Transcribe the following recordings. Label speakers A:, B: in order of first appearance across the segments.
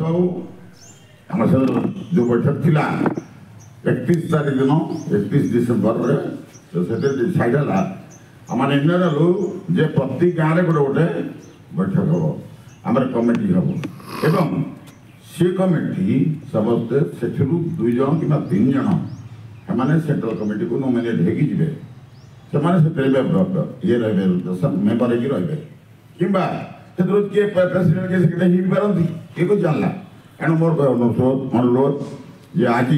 A: बाबू आम जो बैठक थिला 31 तारीख दिन 31 डिसेम्बर से डिसाइड है आम निर्णय जे प्रति गाँव में गोटे बैठक हम आम कमिटी हम एवं सी कमिटी समस्ते से 2 जन कि 3 जन एम सेंट्रल कमिटी को नॉमिनेट होगी ये रहे मेम्बर हो रे कि किए प्रेसिडेंट के सेक्रेटरी हो पारती किए को जानला एणु मोर अनुरोध जे आज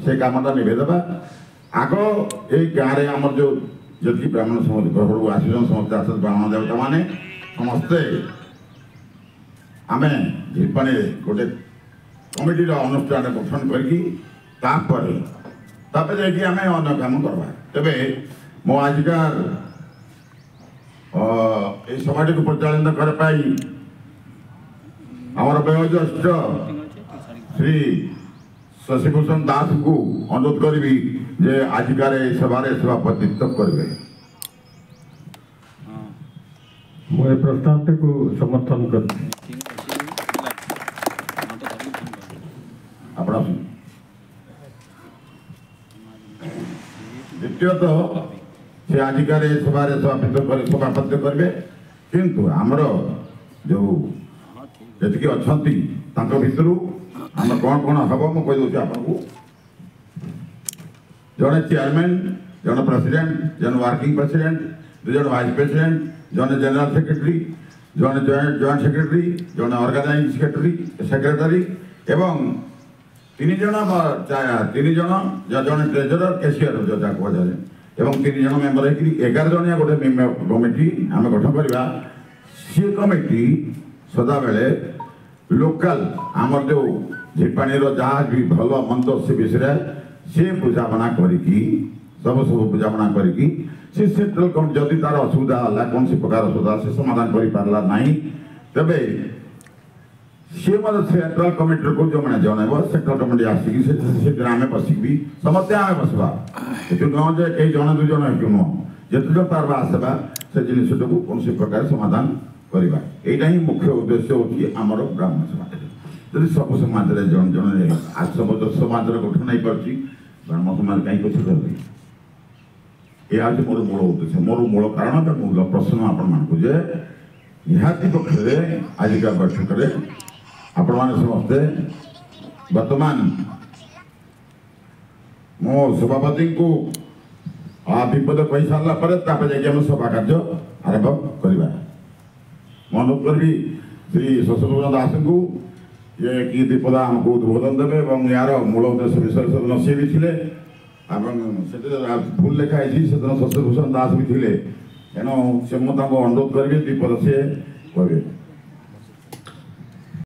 A: से कामटा निभेदेवा आग ये गाँव में आम जो जी ब्राह्मण समाज घर आसन समस्ते आस ब्राह्मण देवता मैंने समस्ते आम झिलपाणी गोटे कमिटी अनुष्ठान गठन करपर जाकि आम अन्न कम करवा तेरे मो आजिकार ये सभा को परिचालन करने आमर वयोज्येष्ठ श्री शशिभूषण दास को अनुरोध करी जे आजिकार सभार सभापतित्व करेंगे
B: मुझे प्रस्ताव को समर्थन कर
A: द्वितीयतः से आजिकार सभार सभापतित्व करेंगे किंतु आमर जो जी अच्छा भितर आम कौन कौन हम मुझे आपको जड़े चेयरमैन जन प्रेसिडेंट जन वर्किंग प्रेसिडेंट 2 जन वाइस प्रेसिडेंट जन जनरल सेक्रेटरी जन जॉइंट सेक्रेटरी जन ऑर्गेनाइजिंग सेक्रेटरी एवं 3 जन जन ट्रेजरर कैशियर जो कहुए एवं 3 जन मेम्बर हो 11 जनिया गोटे कमिटी आम गठन करवा सी कमिटी सदा बेले लोकल आमर जो झिलपाणी जहाँ भी भल मंद से विषय सी बुझाणा करी सब बुझाणा करी सेंट्रल कमिटी जदि तार असुविधा है कौन सी प्रकार असुविधा से समाधान कर पारा ना तेरे सी सेंट्रल कमिटी को जो मैंने जनइब सेंट्रल कमिटी आसिक आम बसिक भी समस्या आम बसवा ये नुह जे कई जन 2 जन नुह जिते जन पार्बा आसवा से जिनटा को कौन सी प्रकार समाधान करवा यहाँ ही मुख्य उद्देश्य होची आमर ब्राह्मण समाज जब सब समाज जन जन आज सब समाज गठन नहीं पार्टी ब्राह्मण समाज कहीं पछे रही यह आज मोर मूल उद्देश्य मोर मूल कारण मूल प्रश्न आपण जे निहाती पक्षे आजिका बैठक में आपण मैंने समस्ते वर्तमान मो सभापति को विपद कही सारापर जाकि सभा कार्य आरंभ करवा अनुरोध करी श्री शशिभूषण दास को ये कि विपदा आमको उद्बोधन देवे और यार मूल उद्देश्य विषय से सी भी थे भूल लिखाई से शशिभूषण दास भी थे तेणु से अनुरोध करी विपद सी कहे।